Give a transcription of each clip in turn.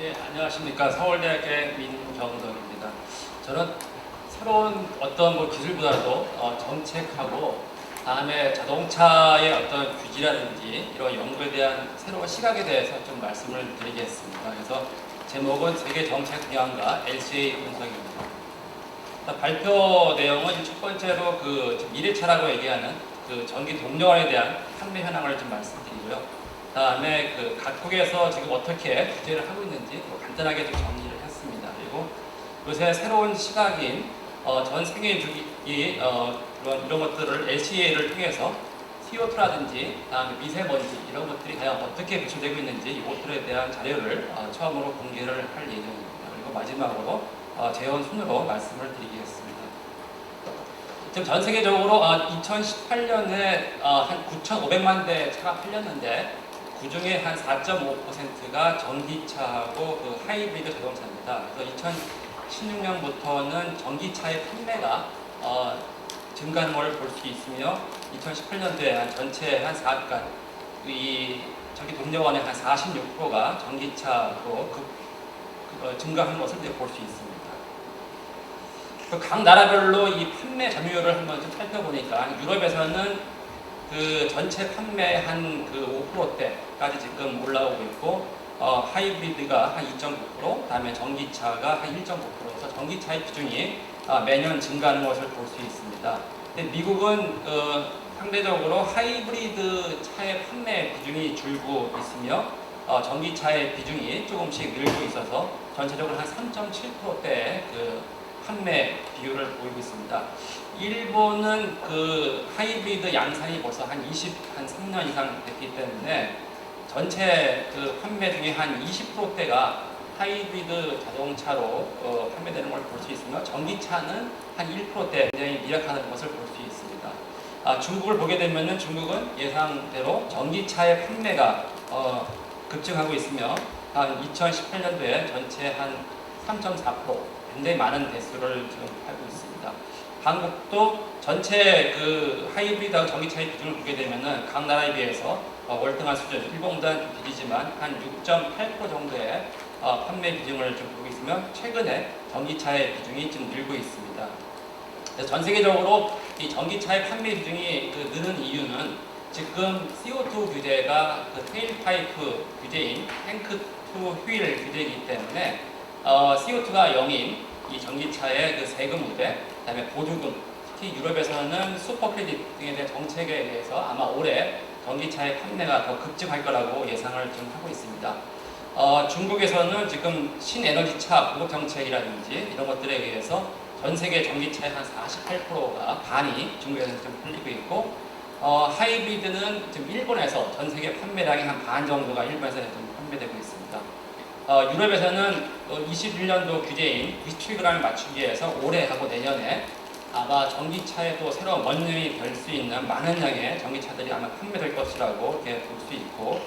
예, 안녕하십니까. 서울대학의 민경덕입니다. 저는 새로운 어떤 기술보다도 정책하고 다음에 자동차의 어떤 규제라든지 이런 연구에 대한 새로운 시각에 대해서 좀 말씀을 드리겠습니다. 그래서 제목은 세계 정책 방향과 LCA 분석입니다. 발표 내용은 첫 번째로 미래차라고 얘기하는 전기 동력원에 대한 판매 현황을 좀 말씀드리고요. 다음에 각국에서 지금 어떻게 규제를 하고 있는지 간단하게 좀 정리를 했습니다. 그리고 요새 새로운 시각인 전 세계 주기 이런 것들을 LCA를 통해서 CO2라든지 다음에 미세먼지 이런 것들이 과연 어떻게 배출되고 있는지 이것들에 대한 자료를 처음으로 공개를 할 예정입니다. 그리고 마지막으로 재원 순으로 말씀을 드리겠습니다. 지금 전 세계적으로 2018년에 한 9,500만 대 차가 팔렸는데 그 중에 한 4.5%가 전기차하고 하이브리드 자동차입니다. 그래서 2016년부터는 전기차의 판매가 증가하는 것을 볼 수 있으며 2018년도에 한 전체 이 전기 동력원의 한 46%가 전기차로 증가한 것을 볼 수 있습니다. 각 나라별로 이 판매 점유율을 한번 좀 살펴보니까 유럽에서는 전체 판매 한 5%대까지 지금 올라오고 있고 하이브리드가 한 2.9%, 다음에 전기차가 한 1.9%에서 전기차의 비중이 매년 증가하는 것을 볼 수 있습니다. 근데 미국은 상대적으로 하이브리드 차의 판매 비중이 줄고 있으며 전기차의 비중이 조금씩 늘고 있어서 전체적으로 한 3.7%대의 판매 비율을 보이고 있습니다. 일본은 하이브리드 양산이 벌써 한 3년 이상 됐기 때문에 전체 판매 중에 한 20%대가 하이브리드 자동차로 판매되는 걸 볼 수 있으며 전기차는 한 1%대 굉장히 미약하는 것을 볼 수 있습니다. 중국을 보게 되면은 중국은 예상대로 전기차의 판매가 급증하고 있으며 한 2018년도에 전체 한 3.4% 굉장히 많은 대수를 지금 팔고 있습니다. 한국도 전체 하이브리드하고 전기차의 비중을 보게 되면은 각 나라에 비해서 월등한 수준, 일본보다는 좀 비리지만 한 6.8% 정도의 판매 비중을 좀 보고 있으며 최근에 전기차의 비중이 좀 늘고 있습니다. 그래서 전 세계적으로 이 전기차의 판매 비중이 느는 이유는 지금 CO2 규제가 테일파이프 규제인 탱크 투 휠 규제이기 때문에 CO2가 0인 이 전기차의 세금 우대, 그다음에 보조금, 특히 유럽에서는 슈퍼 크레딧 등에 대한 정책에 의해서 아마 올해 전기차의 판매가 더 급증할 거라고 예상을 좀 하고 있습니다. 중국에서는 지금 신에너지차 보급 정책이라든지 이런 것들에 의해서 전 세계 전기차의 한 48%가 반이 중국에서 좀 팔리고 있고 하이브리드는 지금 일본에서 전 세계 판매량의 한 반 정도가 일본에서 좀 판매되고 있습니다. 유럽에서는 21년도 규제인 97g을 맞추기 위해서 올해하고 내년에 아마 전기차에도 새로운 원년이 될 수 있는 많은 양의 전기차들이 아마 판매될 것이라고 이렇게 볼 수 있고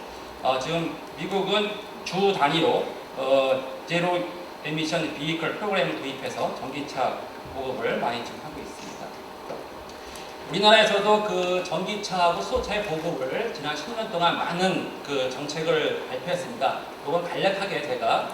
지금 미국은 주 단위로 제로 에미션 비이클 프로그램을 도입해서 전기차 보급을 많이 지금 하고 있습니다. 우리나라에서도 전기차하고 수소차의 보급을 지난 10년 동안 많은 정책을 발표했습니다. 이건 간략하게 제가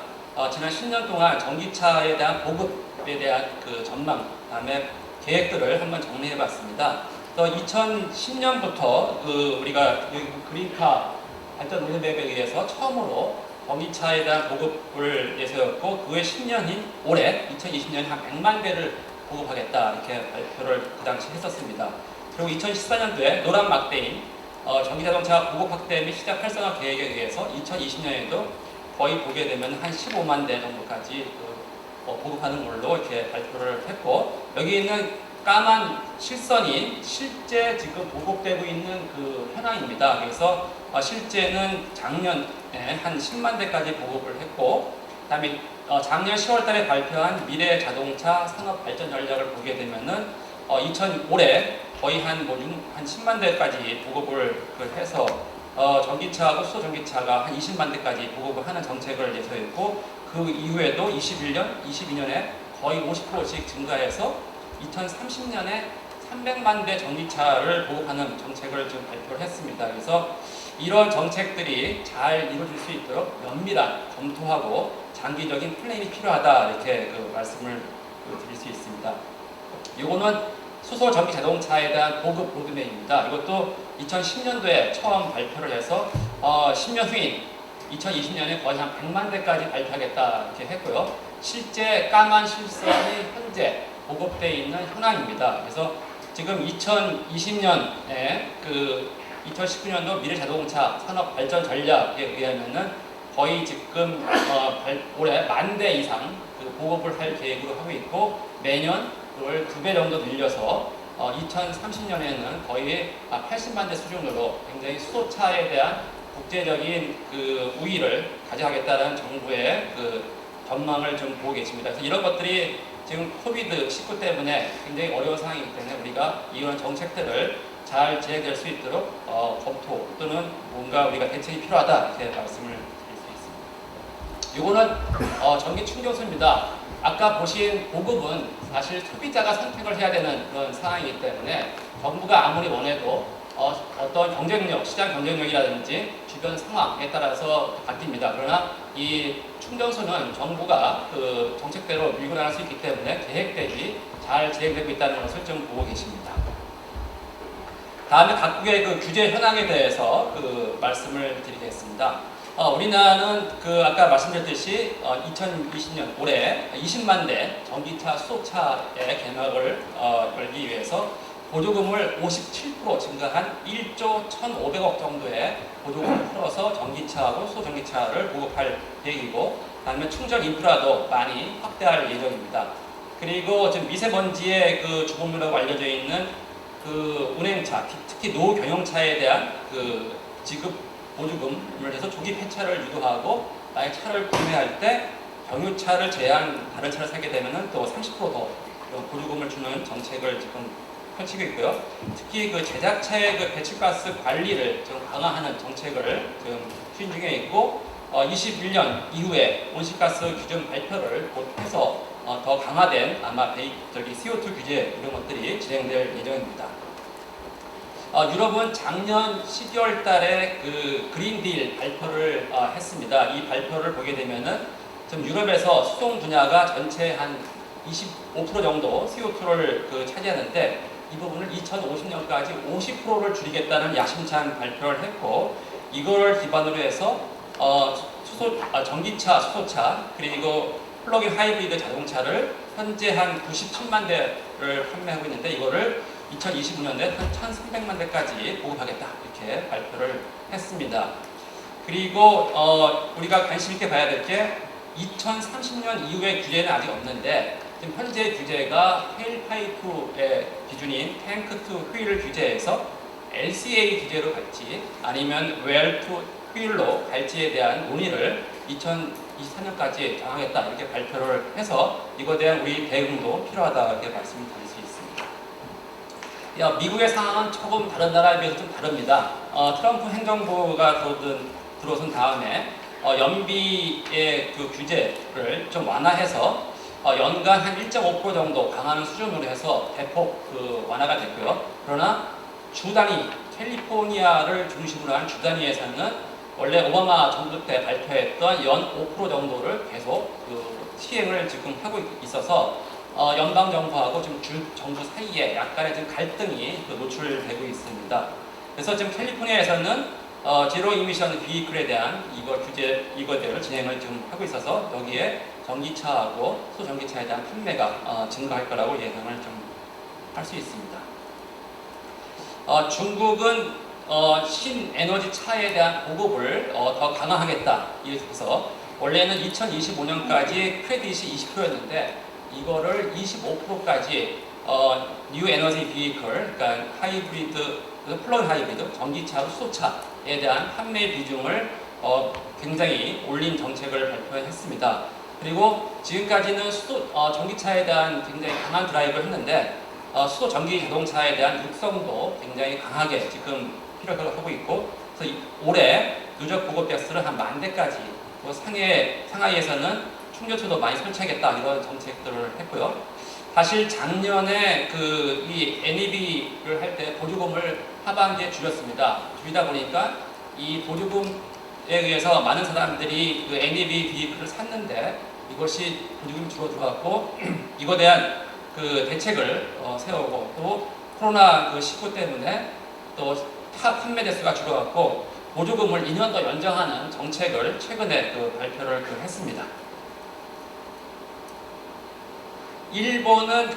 지난 10년 동안 전기차에 대한 보급에 대한 전망, 그다음에 계획들을 한번 정리해 봤습니다. 2010년부터 우리가 그린카 발전 로드맵에 의해서 처음으로 전기차에 대한 보급을 내세웠고 그 후에 10년인 올해 2020년에 한 100만 대를 보급하겠다 이렇게 발표를 그 당시 했었습니다. 그리고 2014년도에 노란 막대인 전기자동차 보급 확대 및 시작 활성화 계획에 의해서 2020년에도 거의 보게 되면 한 15만 대 정도까지 보급하는 걸로 이렇게 발표를 했고 여기 있는 까만 실선이 실제 지금 보급되고 있는 현황입니다. 그래서 실제는 작년에 한 10만 대까지 보급을 했고 그다음에 작년 10월 달에 발표한 미래 자동차 산업 발전 전략을 보게 되면은 올해 거의 한 10만 대까지 보급을 해서 전기차하고 수소 전기차가 한 20만 대까지 보급을 하는 정책을 내세웠고 그 이후에도 21년, 22년에 거의 50%씩 증가해서 2030년에 300만 대 전기차를 보급하는 정책을 지금 발표를 했습니다. 그래서 이런 정책들이 잘 이루어질 수 있도록 면밀한 검토하고 장기적인 플랜이 필요하다 이렇게 말씀을 드릴 수 있습니다. 이거는 수소 전기 자동차에 대한 보급 로드맵입니다. 이것도 2010년도에 처음 발표를 해서 10년 후인 2020년에 거의 한 100만 대까지 발표하겠다 이렇게 했고요. 실제 까만 실선이 현재 보급되어 있는 현황입니다. 그래서 지금 2020년에 2019년도 미래자동차 산업 발전 전략에 의하면은 거의 지금 올해 10,000대 이상 보급을 할 계획으로 하고 있고 매년 그걸 2배 정도 늘려서 2030년에는 거의 80만 대 수준으로 굉장히 수소차에 대한 국제적인 우위를 가져가겠다는 정부의 전망을 좀 보고 계십니다. 그래서 이런 것들이 지금 코비드19 때문에 굉장히 어려운 상황이기 때문에 우리가 이런 정책들을 잘 진행될 수 있도록 검토 또는 뭔가 우리가 대책이 필요하다 이렇게 말씀을 드릴 수 있습니다. 이거는 전기 충전소입니다. 아까 보신 보급은 사실 소비자가 선택을 해야 되는 그런 상황이기 때문에 정부가 아무리 원해도 어떤 경쟁력, 시장 경쟁력이라든지 주변 상황에 따라서 바뀝니다. 그러나 이 충전소는 정부가 정책대로 밀고 나갈 수 있기 때문에 계획 대비 잘 진행되고 있다는 것을 좀 보고 계십니다. 다음에 각국의 규제 현황에 대해서 말씀을 드리겠습니다. 우리나라는 아까 말씀드렸듯이 2020년 올해 20만 대 전기차, 수소차의 개막을 열기 위해서 보조금을 57% 증가한 1조 1,500억 정도의 보조금을 풀어서 전기차하고 수소전기차를 보급할 계획이고 그다음에 충전 인프라도 많이 확대할 예정입니다. 그리고 지금 미세먼지의 주범이라고 알려져 있는 운행차, 특히 노경영차에 대한 지급 보조금을 해서 조기 폐차를 유도하고 나의 차를 구매할 때 경유차를 제한 다른 차를 사게 되면은 또 30%더 보조금을 주는 정책을 지금 펼치고 있고요. 특히 제작차의 배출가스 관리를 좀 강화하는 정책을 지금 추진 중에 있고 21년 이후에 온실가스 기준 발표를 곧 해서 더 강화된 아마 CO2 규제 이런 것들이 진행될 예정입니다. 유럽은 작년 12월 달에 그린딜 발표를 했습니다. 이 발표를 보게 되면은 지금 유럽에서 수송 분야가 전체 한 25% 정도 CO2를 차지하는데 이 부분을 2050년까지 50%를 줄이겠다는 야심찬 발표를 했고 이걸 기반으로 해서 전기차, 수소차 그리고 플러그인 하이브리드 자동차를 현재 한 97만 대를 판매하고 있는데 이거를 2025년에 한 1,300만 대까지 보급하겠다 이렇게 발표를 했습니다. 그리고 우리가 관심 있게 봐야 될 게 2030년 이후의 규제는 아직 없는데 지금 현재 규제가 테일파이프의 기준인 탱크 투 휠 규제에서 LCA 규제로 갈지 아니면 웰 투 휠로 갈지에 대한 논의를 2024년까지 정하겠다 이렇게 발표를 해서 이거에 대한 우리 대응도 필요하다 이렇게 말씀을 드릴 수 있습니다. 미국의 상황은 조금 다른 나라에 비해서 좀 다릅니다. 트럼프 행정부가 들어선 다음에 연비의 규제를 좀 완화해서 연간 한 1.5% 정도 강화하는 수준으로 해서 대폭 완화가 됐고요. 그러나 주 단위, 캘리포니아를 중심으로 한 주 단위에서는 원래 오바마 정부 때 발표했던 연 5% 정도를 계속 시행을 지금 하고 있어서 연방 정부하고 지금 주 정부 사이에 약간의 지금 갈등이 노출되고 있습니다. 그래서 지금 캘리포니아에서는 제로 이미션 비클에 대한 이거대로 진행을 지금 하고 있어서 여기에 전기차하고 소전기차에 대한 판매가 증가할 거라고 예상을 좀 할 수 있습니다. 중국은 신에너지 차에 대한 보급을 더 강화하겠다. 이래서 원래는 2025년까지 크레딧이 20%였는데 이거를 25%까지 뉴 에너지 비이클, 그러니까 하이브리드, 플러그인 하이브리드, 전기차, 수소차에 대한 판매 비중을 굉장히 올린 정책을 발표했습니다. 그리고 지금까지는 전기차에 대한 굉장히 강한 드라이브를 했는데 수소 전기 자동차에 대한 육성도 굉장히 강하게 지금 필요하다고 하고 있고 그래서 올해 누적 보급 대수를 한 10,000대까지 상하이에서는 충전소도 많이 설치하겠다 이런 정책들을 했고요. 사실 작년에 이 NEV를 할 때 보조금을 하반기에 줄였습니다. 줄이다 보니까 이 보조금에 의해서 많은 사람들이 그 NEV 비클을 샀는데 이것이 보조금이 줄어들어갖고 이거에 대한 그 대책을 세우고 또 코로나 19 때문에 또 판매 대수가 줄어갖고 보조금을 2년 더 연장하는 정책을 최근에 발표를 했습니다. 일본은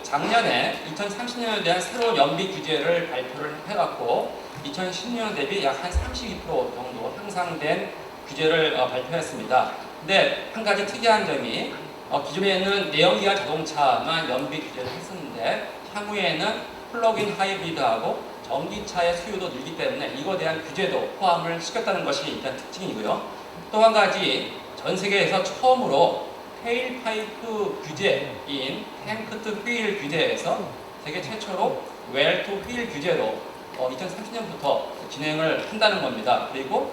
작년에 2030년에 대한 새로운 연비 규제를 발표를 해갖고 2010년 대비 약 한 32% 정도 향상된 규제를 발표했습니다. 근데 한 가지 특이한 점이 기존에는 내연기관 자동차만 연비 규제를 했었는데 향후에는 플러그인 하이브리드하고 전기차의 수요도 늘기 때문에 이거에 대한 규제도 포함을 시켰다는 것이 일단 특징이고요. 또 한 가지 전 세계에서 처음으로 테일파이프 규제인 탱크 투 휠 규제에서 세계 최초로 웰 투 휠 규제로 2030년부터 진행을 한다는 겁니다. 그리고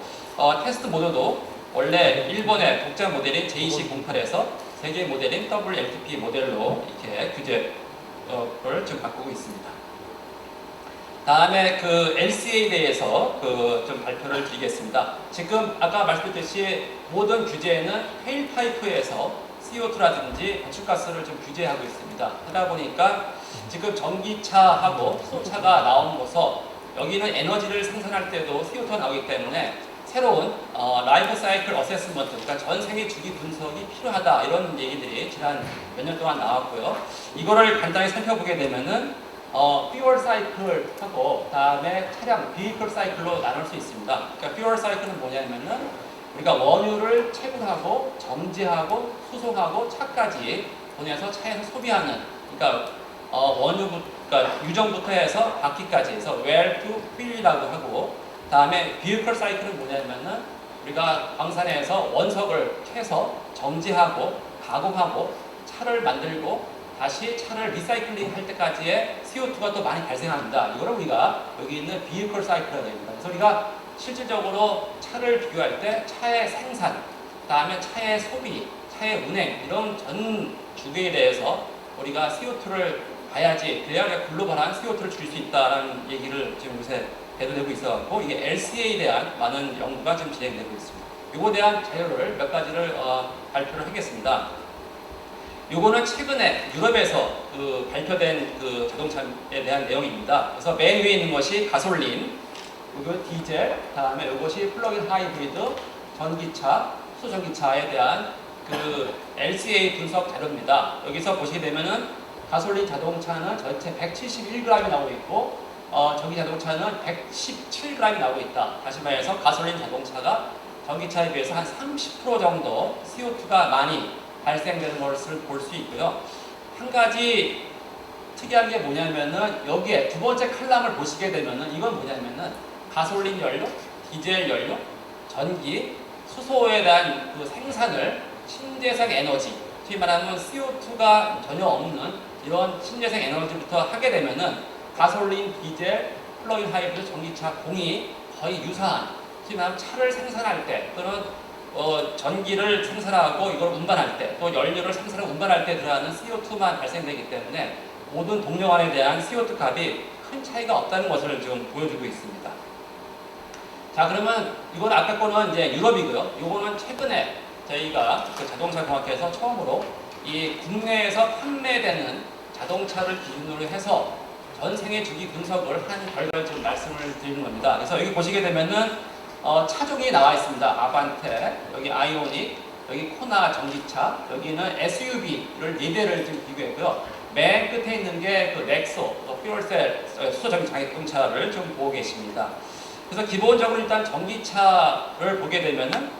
테스트 모델도 원래 일본의 독자 모델인 JC08에서 세계 모델인 WLTP 모델로 이렇게 규제를 지금 바꾸고 있습니다. 다음에 LCA에 대해서 좀 발표를 드리겠습니다. 지금 아까 말씀드렸듯이 모든 규제는 테일파이프에서 CO2라든지 배출가스를 좀 규제하고 있습니다. 하다 보니까 지금 전기차하고 수소차가 나옴으로써 여기는 에너지를 생산할 때도 CO2가 나오기 때문에 새로운 라이프 사이클 어세스먼트, 그러니까 전생의 주기 분석이 필요하다 이런 얘기들이 지난 몇 년 동안 나왔고요. 이거를 간단히 살펴보게 되면은 퓨얼 사이클하고 다음에 차량 비이클 사이클로 나눌 수 있습니다. 그러니까 퓨얼 사이클은 뭐냐면은 우리가 원유를 채굴하고 정지하고 수송하고 차까지 보내서 차에서 소비하는, 그러니까 그러니까 유정부터 해서 바퀴까지 해서 웰 투 휠이라고 하고, 다음에 비이클 사이클은 뭐냐면은 우리가 광산에서 원석을 캐서 정지하고 가공하고 차를 만들고 다시 차를 리사이클링 할 때까지의 CO2가 또 많이 발생합니다. 이거를 우리가 여기 있는 비이클 사이클이라고 합니다. 그래서 우리가 실질적으로 차를 비교할 때 차의 생산, 다음에 차의 소비, 차의 운행 이런 전 주기에 대해서 우리가 CO2를 봐야지 그래야 우리가 글로벌한 CO2를 줄 수 있다는 얘기를 지금 요새 대두되고 있어서 이게 LCA에 대한 많은 연구가 지금 진행되고 있습니다. 이거에 대한 자료를 몇 가지를 발표를 하겠습니다. 요거는 최근에 유럽에서 발표된 자동차에 대한 내용입니다. 그래서 맨 위에 있는 것이 가솔린, 그리고 디젤, 다음에 이것이 플러그인 하이브리드, 전기차, 수소전기차에 대한 LCA 분석 자료입니다. 여기서 보시게 되면은 가솔린 자동차는 전체 171g이 나오고 있고, 전기 자동차는 117g이 나오고 있다. 다시 말해서 가솔린 자동차가 전기차에 비해서 한 30% 정도 CO2가 많이 발생되는 것을 볼 수 있고요. 한 가지 특이한 게 뭐냐면은 여기에 두 번째 칼럼을 보시게 되면은 이건 뭐냐면은 가솔린 연료, 디젤 연료, 전기, 수소에 대한 생산을 신재생 에너지, 소위 말하면 CO2가 전혀 없는 이런 신재생 에너지부터 하게 되면은 가솔린, 디젤, 플러그인 하이브리드, 전기차 공이 거의 유사한, 소위 말하면 차를 생산할 때 또는 전기를 생산하고 이걸 운반할 때, 또 연료를 생산하고 운반할 때 들어가는 CO2만 발생되기 때문에 모든 동력안에 대한 CO2 값이 큰 차이가 없다는 것을 지금 보여주고 있습니다. 자, 그러면 이건 아까 거는 이제 유럽이고요. 이거는 최근에 저희가 자동차 공학회에서 처음으로 이 국내에서 판매되는 자동차를 기준으로 해서 전생의 주기 분석을 한 결과를 지금 말씀을 드리는 겁니다. 그래서 여기 보시게 되면은 차종이 나와 있습니다. 아반떼, 여기 아이오닉, 여기 코나 전기차, 여기는 SUV를 4대를 지금 비교했고요. 맨 끝에 있는 게 넥소, 퓨얼셀 수소 자동차를 좀 보고 계십니다. 그래서 기본적으로 일단 전기차를 보게 되면은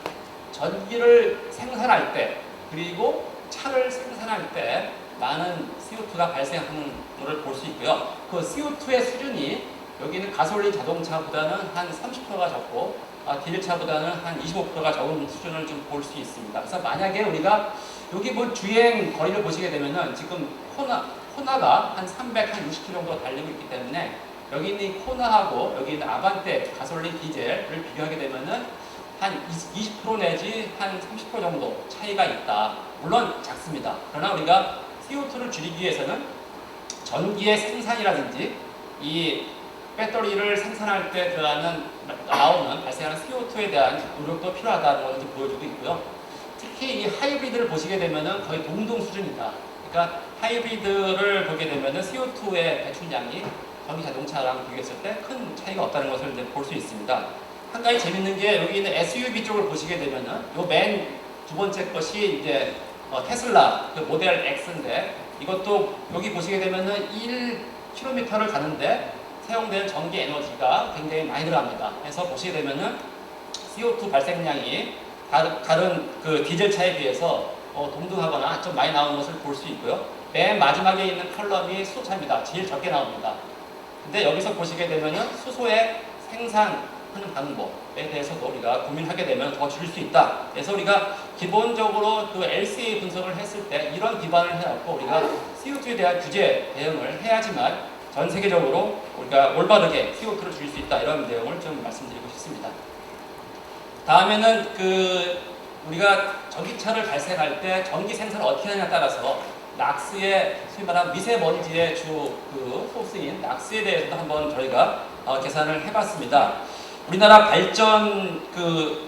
전기를 생산할 때 그리고 차를 생산할 때 많은 CO2가 발생하는 것을 볼 수 있고요. 그 CO2의 수준이 여기는 가솔린 자동차보다는 한 30%가 적고 디젤차보다는 한 25%가 적은 수준을 좀 볼 수 있습니다. 그래서 만약에 우리가 여기 주행 거리를 보시게 되면은 지금 코나가 한 360km 정도 달리고 있기 때문에 여기 있는 이 코나하고 여기 있는 아반떼 가솔린 디젤을 비교하게 되면은 한 20% 내지 한 30% 정도 차이가 있다. 물론 작습니다. 그러나 우리가 CO2를 줄이기 위해서는 전기의 생산이라든지 이 배터리를 생산할 때 발생하는 CO2에 대한 노력도 필요하다는 것을 보여주고 있고요. 특히 이 하이브리드를 보시게 되면은 거의 동등 수준이다. 그러니까 하이브리드를 보게 되면은 CO2의 배출량이 전기 자동차랑 비교했을 때 큰 차이가 없다는 것을 이제 볼 수 있습니다. 한 가지 재밌는 게 여기 있는 SUV 쪽을 보시게 되면은 요 맨 두 번째 것이 이제 테슬라 그 모델 X인데 이것도 여기 보시게 되면은 1km를 가는데 사용되는 전기 에너지가 굉장히 많이 들어갑니다. 그래서 보시게 되면은 CO2 발생량이 다른 그 디젤 차에 비해서 동등하거나 좀 많이 나오는 것을 볼 수 있고요. 맨 마지막에 있는 컬럼이 수소차입니다. 제일 적게 나옵니다. 근데 여기서 보시게 되면은 수소의 생산하는 방법에 대해서도 우리가 고민하게 되면 더 줄일 수 있다. 그래서 우리가 기본적으로 그 LCA 분석을 했을 때 이런 기반을 해갖고 우리가 CO2에 대한 규제 대응을 해야지만 전 세계적으로 우리가 올바르게 CO2를 줄일 수 있다. 이런 내용을 좀 말씀드리고 싶습니다. 다음에는 우리가 전기차를 발생할 때 전기 생산을 어떻게 하느냐에 따라서 낙스의 소위 말하는 미세먼지의 주 소스인 낙스에 대해서도 한번 저희가 계산을 해봤습니다. 우리나라 발전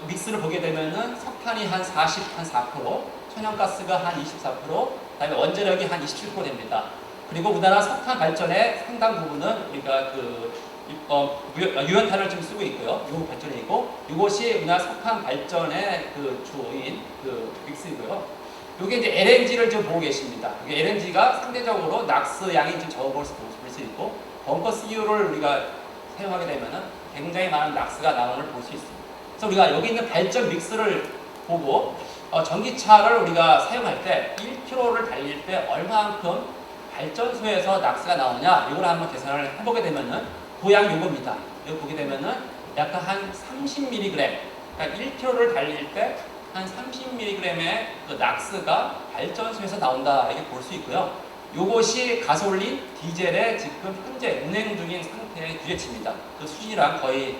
믹스를 보게 되면은 석탄이 한 4%, 천연가스가 한 24%, 그다음에 원자력이 한 27% 됩니다. 그리고 우리나라 석탄 발전의 상당 부분은 우리가 유연탄을 좀 쓰고 있고요. 요 발전이 있고, 이것이 우리나라 석탄 발전의 주인 믹스이고요. 이게 이제 LNG를 좀 보고 계십니다. 이게 LNG가 상대적으로 낙스 양이 좀 적어 볼 수 있고, 벙커 CU를 우리가 사용하게 되면은 굉장히 많은 낙스가 나오는 걸 볼 수 있습니다. 그래서 우리가 여기 있는 발전 믹스를 보고 전기차를 우리가 사용할 때 1km를 달릴 때 얼마만큼 발전소에서 낙스가 나오냐, 이걸 한번 계산을 해보게 되면은 고양 요겁니다. 이거 보게 되면은 약간 한 30mg, 그러니까 1km를 달릴 때 한 30mg의 낙스가 발전소에서 나온다, 이렇게 볼 수 있고요. 요것이 가솔린, 디젤의 지금 현재 운행 중인 상태의 규제치입니다. 그 수준이랑 거의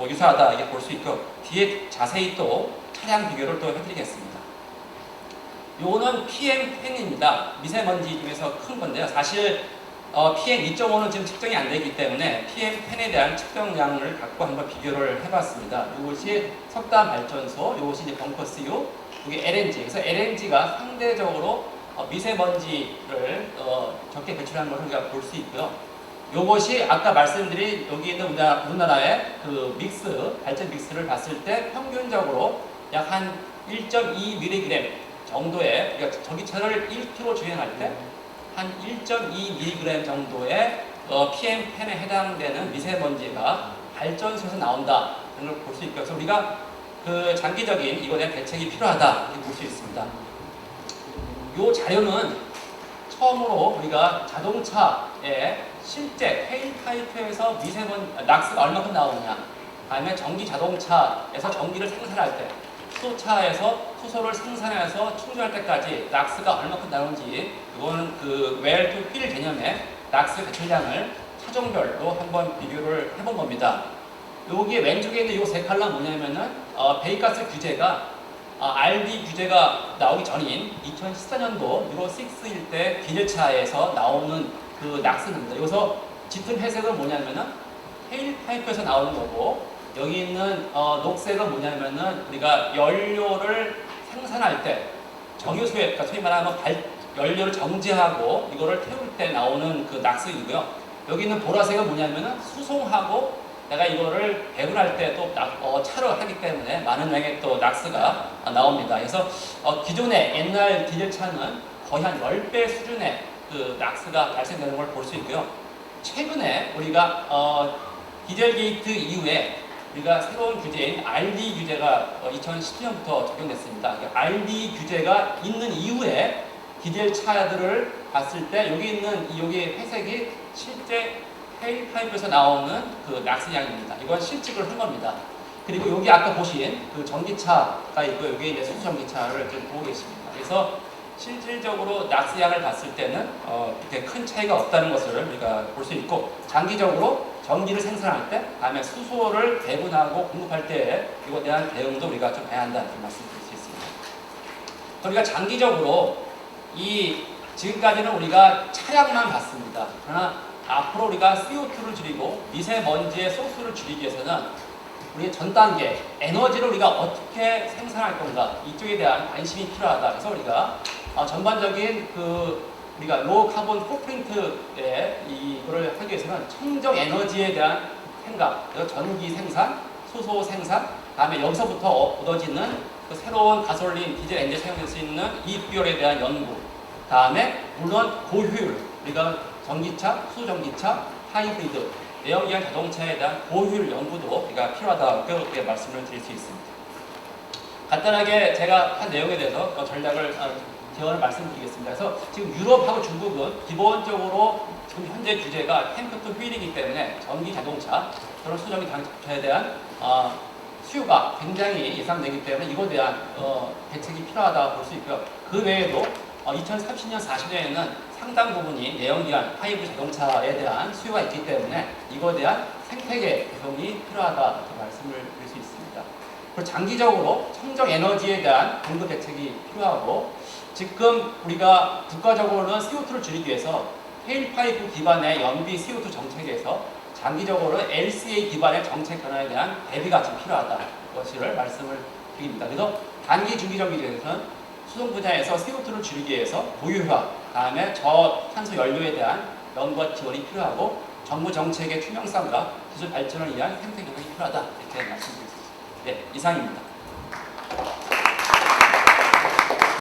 유사하다, 이렇게 볼 수 있고, 뒤에 자세히 또 차량 비교를 또 해드리겠습니다. 요거는 PM10입니다. 미세먼지 중에서 큰 건데요. 사실 PM2.5는 지금 측정이 안 되기 때문에 PM10에 대한 측정량을 갖고 한번 비교를 해봤습니다. 이것이 석탄 발전소, 이것이 이제 벙커 CU, 이게 LNG. 그래서 LNG가 상대적으로 미세먼지를 적게 배출하는 것을 우리가 볼 수 있고요. 이것이 아까 말씀드린 여기 있는 우리나라의 발전 믹스를 봤을 때 평균적으로 약 한 1.2mg 정도의, 그러니까 전기차를 1km 주행할 때 한 1.2mg 정도의 PM10에 해당되는 미세먼지가 발전소에서 나온다, 이런 걸 볼 수 있고요. 그래서 우리가 장기적인 이거에 대한 대책이 필요하다, 이렇게 볼 수 있습니다. 이 자료는 처음으로 우리가 자동차의 실제 테일파이프에서 낙스가 얼마큼 나오느냐, 다음에 전기 자동차에서 전기를 생산할 때, 수소차에서 수소를 생산해서 충전할 때까지 낙스가 얼마큼 나오는지, 이거는 웰 투 휠 개념의 낙스 배출량을 차종별로 한번 비교를 해본 겁니다. 여기 왼쪽에 있는 이 세 칼럼 뭐냐면은 배기가스 규제가 RD 규제가 나오기 전인 2014년도 유로6일 때 디젤차에서 나오는 낙스입니다. 여기서 짙은 회색은 뭐냐면은 테일파이프에서 나오는 거고, 여기 있는 녹색은 뭐냐면은 우리가 연료를 생산할 때 정유소에, 그러니까 소위 말하면 연료를 정지하고 이거를 태울 때 나오는 낙스이고요. 여기 있는 보라색은 뭐냐면은 수송하고 내가 이거를 배분할 때 또 차로 하기 때문에 많은 양의 또 낙스가 나옵니다. 그래서 기존의 옛날 디젤차는 거의 한 10배 수준의 낙스가 발생되는 걸 볼 수 있고요. 최근에 우리가 디젤 게이트 이후에 우리가 새로운 규제인 RD 규제가 2017년부터 적용됐습니다. RD 규제가 있는 이후에 디젤 차들을 봤을 때 여기 있는 여기 회색이 실제 테일파이프에서 나오는 낙스량입니다. 이건 실측을 한 겁니다. 그리고 여기 아까 보신 전기차가 있고, 여기 이제 수소 전기차를 좀 보고 계십니다. 그래서 실질적으로 낙스량을 봤을 때는 이렇게 큰 차이가 없다는 것을 우리가 볼 수 있고, 장기적으로 전기를 생산할 때, 다음에 수소를 배분하고 공급할 때 이거에 대한 대응도 우리가 좀 해야 한다, 이렇게 말씀드릴 수 있습니다. 우리가 장기적으로 이 지금까지는 우리가 차량만 봤습니다. 그러나 앞으로 우리가 CO2를 줄이고 미세먼지의 소스를 줄이기 위해서는 우리 전 단계 에너지를 우리가 어떻게 생산할 건가 이쪽에 대한 관심이 필요하다. 그래서 우리가 전반적인 우리가 로우 카본 포프린트에 이거를 하기 위해서는 청정 에너지에 대한 생각, 그래서 전기 생산, 수소 생산, 다음에 여기서부터 얻어지는 그 새로운 가솔린, 디젤 엔진 사용할 수 있는 이 비율에 대한 연구, 다음에 물론 고효율, 우리가 전기차, 수전기차, 하이브리드, 내연기관 자동차에 대한 고효율 연구도 우리가 필요하다고 그렇게 말씀을 드릴 수 있습니다. 간단하게 제가 한 내용에 대해서 전략을 제언을 말씀드리겠습니다. 그래서 지금 유럽하고 중국은 기본적으로 지금 현재 규제가 탱크 투 휠이기 때문에 전기 자동차, 그런 수전기 자동차에 대한 수요가 굉장히 예상되기 때문에 이거에 대한 대책이 필요하다고 볼 수 있고요. 그 외에도 2030년, 40년에는 상당 부분이 내연기관, 하이브리드 자동차에 대한 수요가 있기 때문에 이거에 대한 생태계 개선이 필요하다 이렇게 말씀을 드릴 수 있습니다. 그리고 장기적으로 청정 에너지에 대한 공급 대책이 필요하고 지금 우리가 국가적으로는 CO2를 줄이기 위해서 테일파이프 기반의 연비 CO2 정책에서 장기적으로 LCA 기반의 정책 변화에 대한 대비가 지금 필요하다 것을 말씀을 드립니다. 그래서 단기, 중기적 기준에서는 수송 분야에서 CO2를 줄이기 위해서 고유화, 다음에 저탄소 연료에 대한 연구 지원이 필요하고 정부 정책의 투명성과 기술 발전을 위한 생태 개선이 필요하다 이렇게 말씀드리겠습니다. 네, 이상입니다.